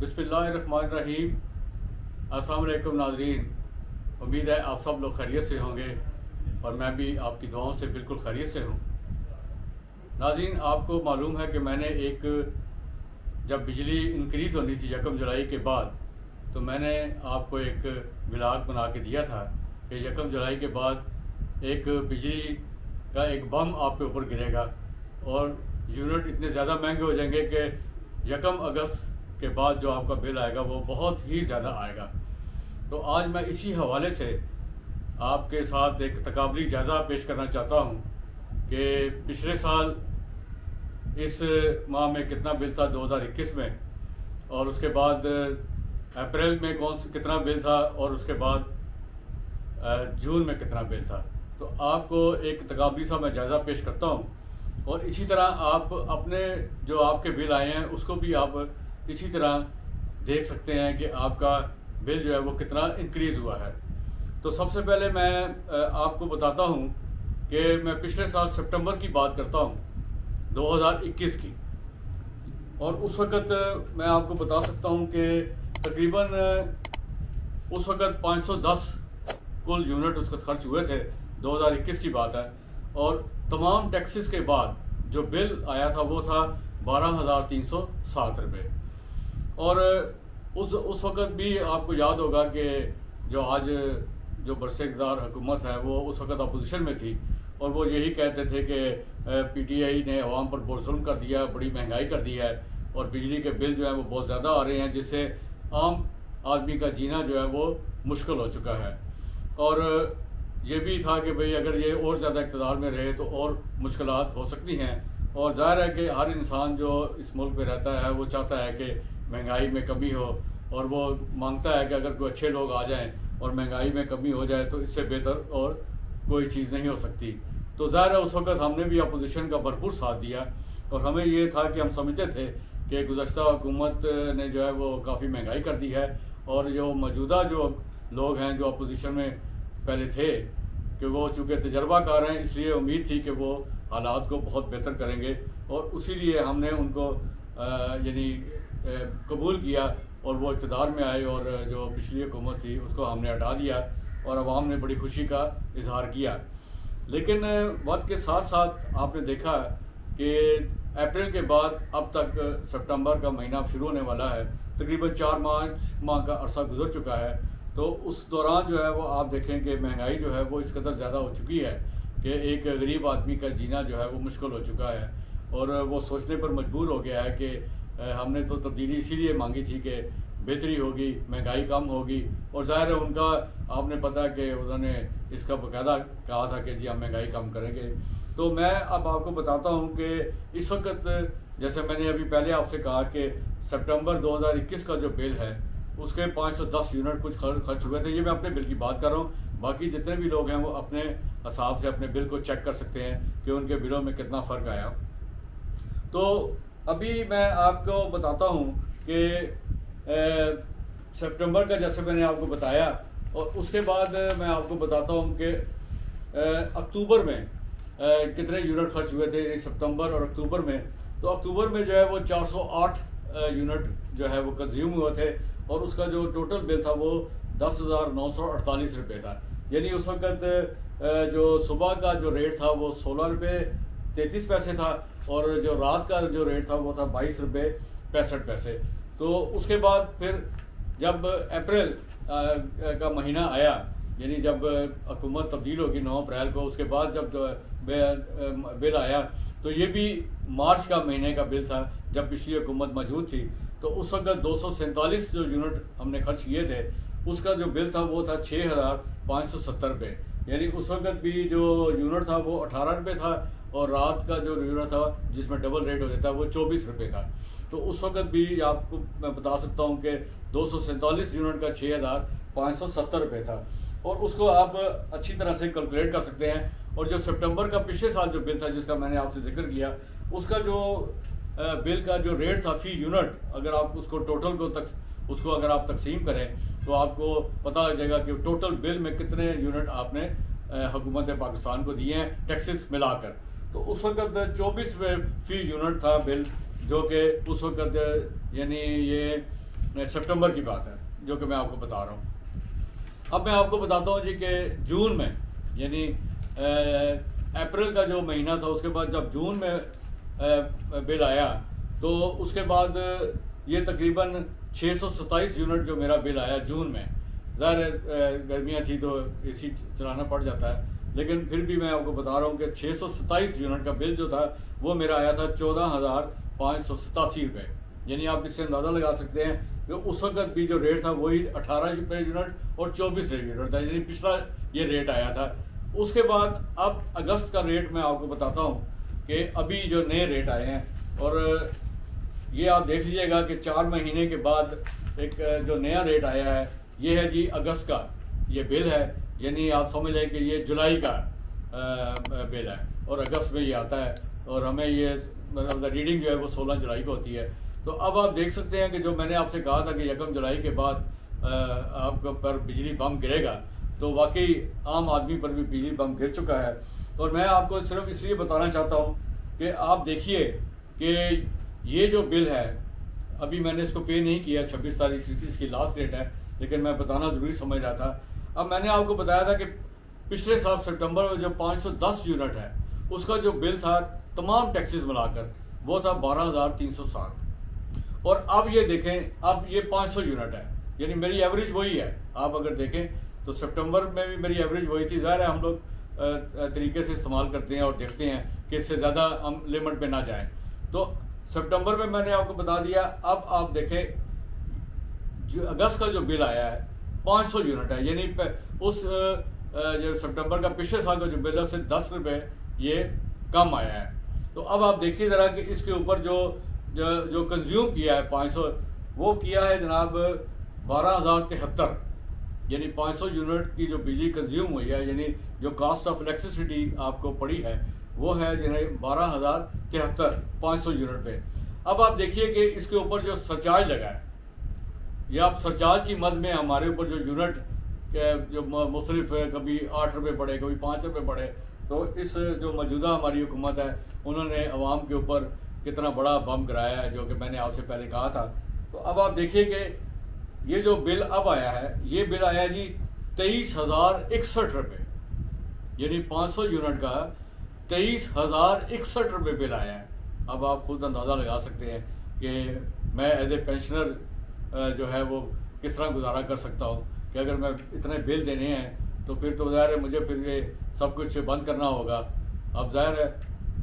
बिस्मिल्लाहिर्रहमानिर्रहीम। अस्सलाम वालेकुम नाज़रीन, उम्मीद है आप सब लोग खैरियत से होंगे और मैं भी आपकी दुआओं से बिल्कुल खैरियत से हूँ। नाज़रीन, आपको मालूम है कि मैंने जब बिजली इंक्रीज़ होनी थी 1 जुलाई के बाद, तो मैंने आपको एक व्लॉग बना के दिया था कि 1 जुलाई के बाद एक बिजली का एक बम आपके ऊपर गिरेगा और यूनिट इतने ज़्यादा महंगे हो जाएंगे कि 1 अगस्त के बाद जो आपका बिल आएगा वो बहुत ही ज़्यादा आएगा। तो आज मैं इसी हवाले से आपके साथ एक तकाबली जायज़ा पेश करना चाहता हूँ कि पिछले साल इस माह में कितना बिल था 2021 में, और उसके बाद अप्रैल में कितना बिल था, और उसके बाद जून में कितना बिल था। तो आपको एक तकाबली सा मैं जायज़ा पेश करता हूँ, और इसी तरह आप अपने जो आपके बिल आए हैं उसको भी आप इसी तरह देख सकते हैं कि आपका बिल जो है वो कितना इंक्रीज़ हुआ है। तो सबसे पहले मैं आपको बताता हूँ कि मैं पिछले साल सितंबर की बात करता हूँ, 2021 की, और उस वक़्त मैं आपको बता सकता हूँ कि तकरीबन उस वक़्त 510 कुल यूनिट उसको खर्च हुए थे। 2021 की बात है, और तमाम टैक्सेस के बाद जो बिल आया था वो था 12,307 रुपये। और उस वक़्त भी आपको याद होगा कि जो आज जो बरसेदार हुकूमत है वो उस वक़्त अपोजिशन में थी, और वो यही कहते थे कि पीटीआई ने अवाम पर बहुत जुल्म कर दिया, बड़ी महंगाई कर दी है और बिजली के बिल जो है वो बहुत ज़्यादा आ रहे हैं, जिससे आम आदमी का जीना जो है वो मुश्किल हो चुका है। और ये भी था कि भाई अगर ये और ज़्यादा इक़्तिदार में रहे तो और मुश्किलात हो सकती हैं। और ज़ाहिर है कि हर इंसान जो इस मुल्क में रहता है वो चाहता है कि महंगाई में कमी हो, और वो मांगता है कि अगर कोई अच्छे लोग आ जाएं और महंगाई में कमी हो जाए तो इससे बेहतर और कोई चीज़ नहीं हो सकती। तो ज़ाहिर है उस वक़्त हमने भी अपोजिशन का भरपूर साथ दिया, और हमें ये था कि हम समझते थे कि गुज़श्ता हुकूमत ने जो है वो काफ़ी महंगाई कर दी है, और जो मौजूदा जो लोग हैं जो अपोजिशन में पहले थे कि वो चूँकि तजर्बाकार हैं, इसलिए उम्मीद थी कि वो हालात को बहुत बेहतर करेंगे, और उसी लिए हमने उनको यानी कबूल किया और वो इक़्तिदार में आए, और जो पिछली हुकूमत थी उसको हमने हटा दिया और अवाम ने बड़ी खुशी का इजहार किया। लेकिन वक्त के साथ साथ आपने देखा कि अप्रैल के बाद अब तक सितंबर का महीना अब शुरू होने वाला है, तकरीबन 4 माह का अरसा गुजर चुका है। तो उस दौरान जो है वो आप देखें कि महंगाई जो है वो इस कदर ज़्यादा हो चुकी है कि एक गरीब आदमी का जीना जो है वो मुश्किल हो चुका है, और वो सोचने पर मजबूर हो गया है कि हमने तो तब्दीली इसीलिए मांगी थी कि बेहतरी होगी, महंगाई कम होगी, और ज़ाहिर है उनका आपने पता कि उन्होंने इसका बाकायदा कहा था कि जी हम महंगाई कम करेंगे। तो मैं अब आपको बताता हूँ कि इस वक्त जैसे मैंने अभी पहले आपसे कहा कि सितंबर 2021 का जो बिल है उसके 510 यूनिट कुछ खर्च हुए थे। ये मैं अपने बिल की बात कर रहा हूँ, बाकी जितने भी लोग हैं वो अपने हिसाब से अपने बिल को चेक कर सकते हैं कि उनके बिलों में कितना फ़र्क आया। तो अभी मैं आपको बताता हूँ कि सितंबर का जैसे मैंने आपको बताया, और उसके बाद मैं आपको बताता हूँ कि अक्टूबर में कितने यूनिट खर्च हुए थे सितंबर और अक्टूबर में। तो अक्टूबर में जो है वो 408 यूनिट जो है वो कंज्यूम हुए थे, और उसका जो टोटल बिल था वो 10,948 रुपये था। यानी उस वक़्त जो सुबह का जो रेट था वो 16 रुपये 33 पैसे था, और जो रात का जो रेट था वो था 22 रुपये 65 पैसे। तो उसके बाद फिर जब अप्रैल का महीना आया, यानी जब हुकूमत तब्दील होगी 9 अप्रैल को, उसके बाद जब बिल आया तो ये भी मार्च का महीने का बिल था जब पिछली हुकूमत मौजूद थी। तो उस वक्त 247 जो यूनिट हमने खर्च किए थे उसका जो बिल था वो था 6,570 रुपये। यानी उस वक्त भी जो यूनिट था वो 18 रुपये था, और रात का जो यूनिट था जिसमें डबल रेट हो जाता है वो 24 रुपये था। तो उस वक्त भी आपको मैं बता सकता हूँ कि 247 यूनिट का 6,570 रुपये था, और उसको आप अच्छी तरह से कैलकुलेट कर सकते हैं। और जो सितंबर का पिछले साल जो बिल था जिसका मैंने आपसे जिक्र किया, उसका जो बिल का जो रेट था फी यूनिट, अगर आप उसको टोटल को उसको अगर आप तकसीम करें तो आपको पता लग जाएगा कि टोटल बिल में कितने यूनिट आपने हुकूमत पाकिस्तान को दिए हैं टैक्सेस मिलाकर। तो उस वक्त 24 फी यूनिट था बिल, जो कि उस वक्त यानी ये सितंबर की बात है जो कि मैं आपको बता रहा हूँ। अब मैं आपको बताता हूँ जी कि जून में यानी अप्रैल का जो महीना था, उसके बाद जब जून में बिल आया तो उसके बाद ये तकरीबन 627 यूनिट जो मेरा बिल आया जून में। ज़ाहिर गर्मियाँ थी तो एसी चलाना पड़ जाता है, लेकिन फिर भी मैं आपको बता रहा हूँ कि 627 यूनिट का बिल जो था वो मेरा आया था 14,587 रुपये। यानी आप इससे अंदाज़ा लगा सकते हैं कि उस वक्त भी जो रेट था वही 18 रुपये यूनिट और 24 यूनिट था, यानी पिछला ये रेट आया था। उसके बाद अब अगस्त का रेट मैं आपको बताता हूँ कि अभी जो नए रेट आए हैं, और ये आप देख लीजिएगा कि 4 महीने के बाद एक जो नया रेट आया है ये है जी अगस्त का ये बिल है। यानी आप समझ लें कि ये जुलाई का बिल है और अगस्त में ये आता है, और हमें ये मतलब रीडिंग जो है वो 16 जुलाई को होती है। तो अब आप देख सकते हैं कि जो मैंने आपसे कहा था कि 1 जुलाई के बाद आपके पर बिजली बम गिरेगा, तो वाकई आम आदमी पर भी बिजली बम गिर चुका है। और मैं आपको सिर्फ इसलिए बताना चाहता हूँ कि आप देखिए कि ये जो बिल है अभी मैंने इसको पे नहीं किया, 26 तारीख इसकी लास्ट डेट है, लेकिन मैं बताना ज़रूरी समझ रहा था। अब मैंने आपको बताया था कि पिछले साल सितंबर में जो 510 यूनिट है उसका जो बिल था तमाम टैक्सेस मिलाकर वो था 12,307, और अब ये देखें अब ये 500 यूनिट है, यानी मेरी एवरेज वही है। आप अगर देखें तो सितंबर में भी मेरी एवरेज वही थी। ज़ाहिर है हम लोग तरीके से इस्तेमाल करते हैं और देखते हैं कि इससे ज़्यादा हम लिमिट पे ना जाएं। तो सितंबर में मैंने आपको बता दिया। अब आप देखें जो अगस्त का जो बिल आया है 500 यूनिट है, यानी उस जो सितंबर का पिछले साल का जो बिल है उससे 10 रुपये ये कम आया है। तो अब आप देखिए ज़रा कि इसके ऊपर जो कंज्यूम किया है 500, वो किया है जनाब 12,073, यानी 500 यूनिट की जो बिजली कंज्यूम हुई है, यानी जो कास्ट ऑफ इलेक्ट्रिसिटी आपको पड़ी है वो है 12,073 500 यूनिट पे। अब आप देखिए कि इसके ऊपर जो सरचार्ज लगा है, या आप सरचार्ज की मद में हमारे ऊपर जो यूनिट जो मुख्तलिफ कभी 8 रुपये बढ़े कभी 5 रुपये बढ़े, तो इस जो मौजूदा हमारी हुकूमत है उन्होंने अवाम के ऊपर कितना बड़ा बम गिराया है, जो कि मैंने आपसे पहले कहा था। तो अब आप देखिए कि ये जो बिल अब आया है ये बिल आया जी 23,061 रुपये, यानी 500 यूनिट का 23,061 रुपये बिल आया है। अब आप खुद अंदाज़ा लगा सकते हैं कि मैं एज ए पेंशनर जो है वो किस तरह गुजारा कर सकता हूँ कि अगर मैं इतने बिल देने हैं तो फिर तो ज़ाहिर है मुझे फिर ये सब कुछ बंद करना होगा। अब ज़ाहिर है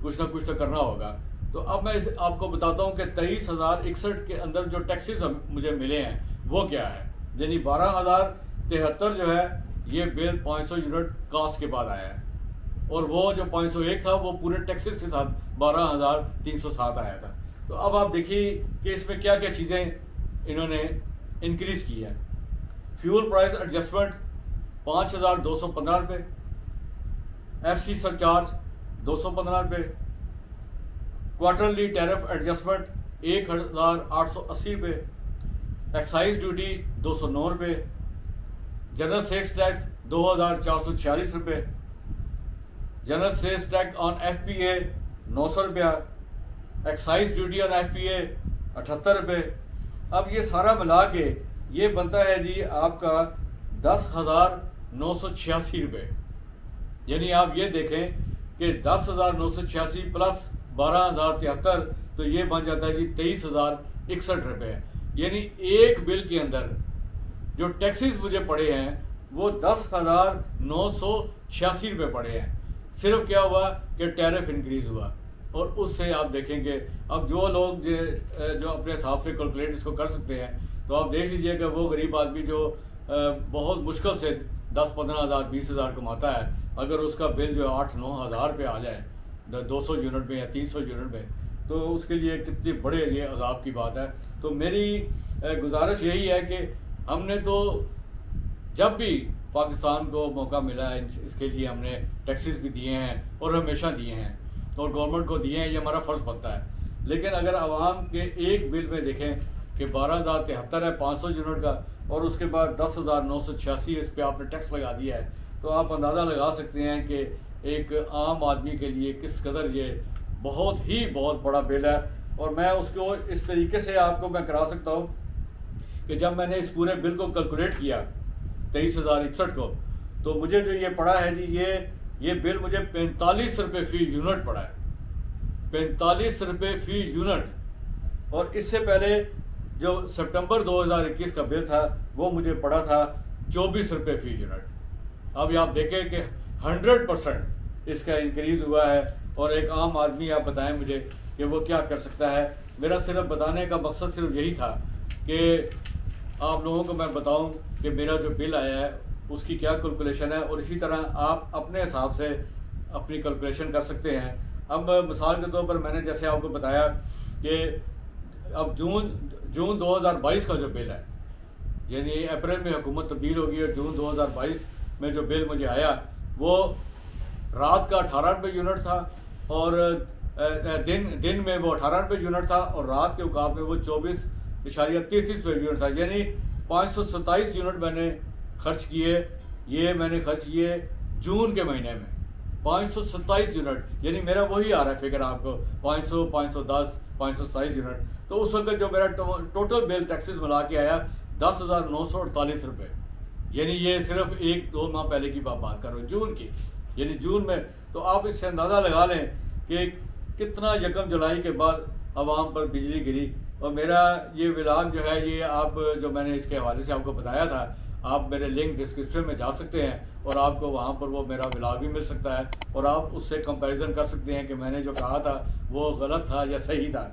कुछ ना कुछ तो करना होगा। तो अब मैं आपको बताता हूँ कि 23,061 के अंदर जो टैक्सेस मुझे मिले हैं वो क्या है, यानी 12,073 जो है ये बिल 500 यूनिट कास्ट के बाद आया है, और वो जो 501 था वो पूरे टैक्सेस के साथ 12,307 आया था। तो अब आप देखिए कि इसमें क्या क्या चीज़ें इन्होंने इंक्रीज़ की है। फ्यूल प्राइस एडजस्टमेंट 5,215 रुपये, FC सरचार्ज 215 रुपये, क्वार्टरली टैरिफ एडजस्टमेंट 1,880 रुपये, एक्साइज ड्यूटी 209 रुपये, जनरल सेल्स टैक्स 2,446 रुपये, general sales tax on FPA 900 रुपया, एक्साइज ड्यूटी ऑन FPA 78 रुपये। अब ये सारा मिला के ये बनता है जी आपका 10,986 रुपये। यानी आप ये देखें कि 10,986 प्लस 12,073 तो ये बन जाता है जी 23,061 रुपये। यानी एक बिल के अंदर जो टैक्सेस मुझे पड़े हैं वो 10,986 रुपये पड़े हैं। सिर्फ क्या हुआ कि टैरिफ इंक्रीज हुआ, और उससे आप देखेंगे अब जो लोग जो अपने हिसाब से कैलकुलेट इसको कर सकते हैं, तो आप देख लीजिए कि वो गरीब आदमी जो बहुत मुश्किल से 10-15 हज़ार 20 हज़ार कमाता है, अगर उसका बिल जो 8-9 हज़ार रुपये आ जाए 200 यूनिट में या 300 यूनिट में, तो उसके लिए कितनी बड़े ये अजाब की बात है। तो मेरी गुजारिश यही है कि हमने तो जब भी पाकिस्तान को मौका मिला है इसके लिए हमने टैक्सेस भी दिए हैं और हमेशा दिए हैं और गवर्नमेंट को दिए हैं, ये हमारा फ़र्ज़ बनता है। लेकिन अगर आवाम के एक बिल में देखें कि 12,073 है 500 यूनिट का, और उसके बाद 10,986 इस पर आपने टैक्स लगा दिया है, तो आप अंदाज़ा लगा सकते हैं कि एक आम आदमी के लिए किस कदर ये बहुत बड़ा बिल है। और मैं उसको इस तरीके से आपको मैं करा सकता हूँ कि जब मैंने इस पूरे बिल को कैलकुलेट किया 23,061 को, तो मुझे जो ये पड़ा है जी, ये बिल मुझे 45 रुपये फी यूनिट पड़ा है, 45 रुपये फी यूनिट। और इससे पहले जो सितंबर 2021 का बिल था वो मुझे पड़ा था 24 रुपये फी यूनिट। अब आप देखें कि 100% इसका इंक्रीज़ हुआ है। और एक आम आदमी आप बताएं मुझे कि वो क्या कर सकता है। मेरा सिर्फ बताने का मकसद सिर्फ यही था कि आप लोगों को मैं बताऊं कि मेरा जो बिल आया है उसकी क्या कैलकुलेशन है, और इसी तरह आप अपने हिसाब से अपनी कैलकुलेशन कर सकते हैं। अब मिसाल के तौर पर मैंने जैसे आपको बताया कि अब जून 2022 का जो बिल है, यानी अप्रैल में हुकूमत तब्दील होगी और जून 2022 में जो बिल मुझे आया वो रात का 18 रुपये यूनिट था, और दिन में वो 18 रुपये यूनिट था, और रात के मुकाबले वो 24.33 रुपये यूनिट था। यानी 527 यूनिट मैंने खर्च किए। ये मैंने खर्च किए जून के महीने में 527 यूनिट, यानी मेरा वही आ रहा है फिगर आपको 500, 510, 527 यूनिट। तो उस वक्त जो मेरा टोटल बिल टैक्सेस मिला के आया 10,948 रुपये। यानी ये सिर्फ 1-2 माह पहले की बात कर रहा हूँ, जून की, यानी जून में। तो आप इससे अंदाज़ा लगा लें कि कितना 1 जुलाई के बाद आवाम पर बिजली गिरी। और मेरा ये व्लॉग जो है, ये आप जो मैंने इसके हवाले से आपको बताया था, आप मेरे लिंक डिस्क्रिप्शन में जा सकते हैं और आपको वहाँ पर वो मेरा व्लॉग भी मिल सकता है, और आप उससे कंपैरिजन कर सकते हैं कि मैंने जो कहा था वो गलत था या सही था।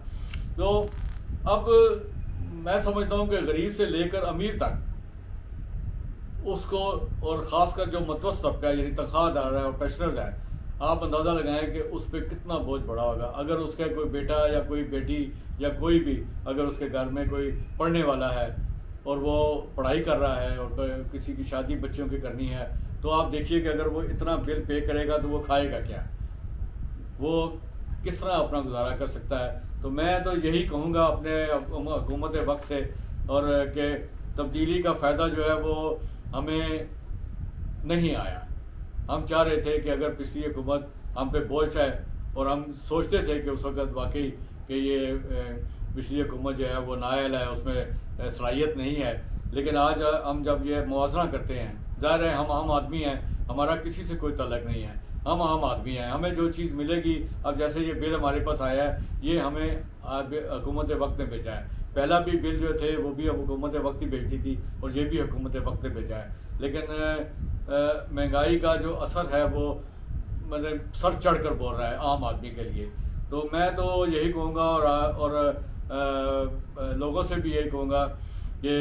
तो अब मैं समझता हूँ कि गरीब से लेकर अमीर तक उसको, और ख़ासकर जो मतवस्त तबका है यानी तनख्वाहदार है और पेंशनर है, आप अंदाज़ा लगाएं कि उस पर कितना बोझ पड़ा होगा। अगर उसका कोई बेटा या कोई बेटी या कोई भी, अगर उसके घर में कोई पढ़ने वाला है और वो पढ़ाई कर रहा है और किसी की शादी बच्चों की करनी है, तो आप देखिए कि अगर वो इतना बिल पे करेगा तो वो खाएगा क्या, वो किस तरह अपना गुजारा कर सकता है। तो मैं तो यही कहूँगा अपने हुकूमत वक्त से, और कि तब्दीली का फ़ायदा जो है वो हमें नहीं आया। हम चाह रहे थे कि अगर पिछली हुकूमत हम पे बोझ है, और हम सोचते थे कि उस वक्त वाकई कि ये पिछली हुकूमत जो है वो नाअहल है, उसमें सलाहियत नहीं है। लेकिन आज हम जब ये मुआवजा करते हैं, ज़ाहिर है हम आम आदमी हैं, हमारा किसी से कोई तल्लक नहीं है, हम आम आदमी हैं, हमें जो चीज़ मिलेगी। अब जैसे ये बिल हमारे पास आया है, ये हमें हुकूमत वक्त ने भेजा है। पहला भी बिल जो थे वो भी हुकूमत वक्त ही भेजती थी, और ये भी हुकूमत वक्त ने भेजा है। लेकिन महंगाई का जो असर है वो मतलब सर चढ़ कर बोल रहा है आम आदमी के लिए। तो मैं तो यही कहूँगा, और लोगों से भी यही कहूँगा कि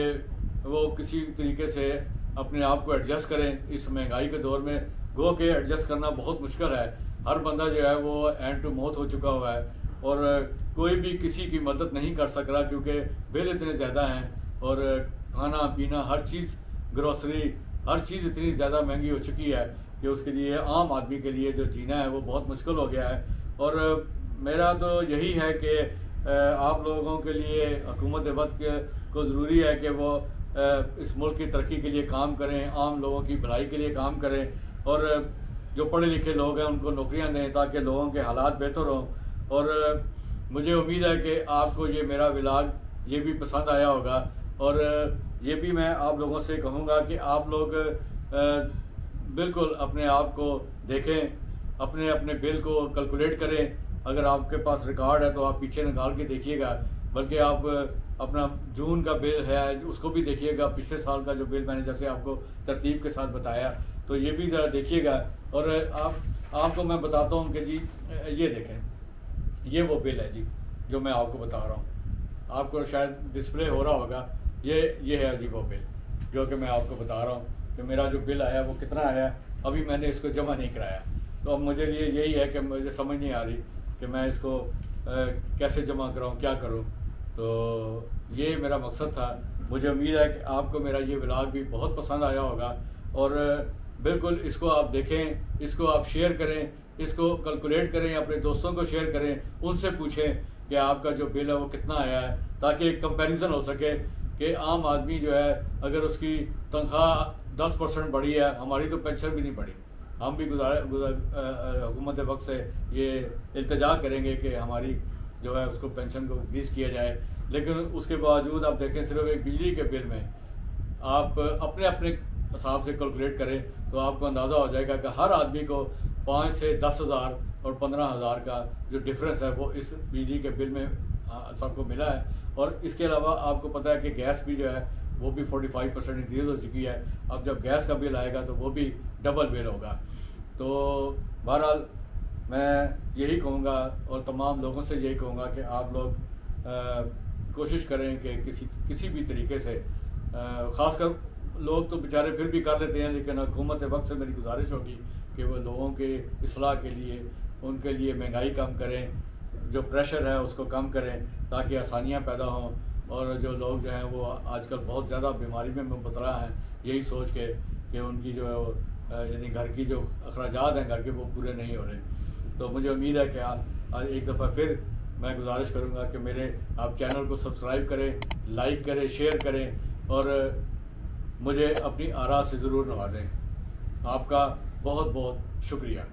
वो किसी तरीके से अपने आप को एडजस्ट करें इस महंगाई के दौर में। गो के एडजस्ट करना बहुत मुश्किल है, हर बंदा जो है वो एंड टू मौत हो चुका हुआ है, और कोई भी किसी की मदद नहीं कर सक रहा, क्योंकि बिल इतने ज़्यादा हैं, और खाना पीना हर चीज़, ग्रोसरी हर चीज़ इतनी ज़्यादा महंगी हो चुकी है कि उसके लिए आम आदमी के लिए जो जीना है वो बहुत मुश्किल हो गया है। और मेरा तो यही है कि आप लोगों के लिए हुकूमत वक्त को ज़रूरी है कि वो इस मुल्क की तरक्की के लिए काम करें, आम लोगों की भलाई के लिए काम करें, और जो पढ़े लिखे लोग हैं उनको नौकरियां दें ताकि लोगों के हालात बेहतर हों। और मुझे उम्मीद है कि आपको ये मेरा व्लॉग ये भी पसंद आया होगा, और ये भी मैं आप लोगों से कहूँगा कि आप लोग बिल्कुल अपने आप को देखें, अपने अपने बिल को कैलकुलेट करें। अगर आपके पास रिकॉर्ड है तो आप पीछे निकाल के देखिएगा, बल्कि आप अपना जून का बिल है उसको भी देखिएगा, पिछले साल का जो बिल मैंने जैसे आपको तरतीब के साथ बताया, तो ये भी ज़रा देखिएगा। और आपको मैं बताता हूँ कि जी ये देखें, ये वो बिल है जी जो मैं आपको बता रहा हूँ, आपको शायद डिस्प्ले हो रहा होगा, ये है जी वो बिल जो कि मैं आपको बता रहा हूँ कि मेरा जो बिल आया वो कितना आया। अभी मैंने इसको जमा नहीं कराया, तो अब मुझे लिए यही है कि मुझे समझ नहीं आ रही कि मैं इसको कैसे जमा कराऊँ, क्या करूँ। तो ये मेरा मकसद था। मुझे उम्मीद है कि आपको मेरा ये व्लॉग भी बहुत पसंद आया होगा, और बिल्कुल इसको आप देखें, इसको आप शेयर करें, इसको कैलकुलेट करें, अपने दोस्तों को शेयर करें, उनसे पूछें कि आपका जो बिल है वो कितना आया है, ताकि एक कंपैरिजन हो सके कि आम आदमी जो है अगर उसकी तनख्वाह 10% बढ़ी है, हमारी तो पेंशन भी नहीं बढ़ी, हम भी हुकूमत वक्त से ये इल्तिजा करेंगे कि हमारी जो है उसको पेंशन को इंक्रीज़ किया जाए। लेकिन उसके बावजूद आप देखें सिर्फ एक बिजली के बिल में आप अपने अपने हिसाब से कैलकुलेट करें तो आपको अंदाज़ा हो जाएगा कि हर आदमी को 5 से 10,000 और 15,000 का जो डिफरेंस है वो इस बिजली के बिल में सबको मिला है। और इसके अलावा आपको पता है कि गैस भी जो है वो भी 45% इंक्रीज़ हो चुकी है। अब जब गैस का बिल आएगा तो वो भी डबल बिल होगा। तो बहरहाल मैं यही कहूँगा और तमाम लोगों से यही कहूँगा कि आप लोग कोशिश करें कि किसी भी तरीके से ख़ासकर लोग तो बेचारे फिर भी कर लेते हैं, लेकिन हुकूमत वक्त से मेरी गुजारिश होगी कि वो लोगों के इस्लाह के लिए उनके लिए महंगाई कम करें, जो प्रेशर है उसको कम करें ताकि आसानियाँ पैदा हों। और जो लोग जो हैं वो आजकल बहुत ज़्यादा बीमारी में मुबतला हैं, यही सोच के कि उनकी जो यानी घर की जो अखराजात हैं घर के वो पूरे नहीं हो रहे। तो मुझे उम्मीद है कि आज एक दफ़ा फिर मैं गुजारिश करूँगा कि मेरे आप चैनल को सब्सक्राइब करें, लाइक करें, शेयर करें और मुझे अपनी आरा से ज़रूर नवाजें। आपका बहुत बहुत शुक्रिया।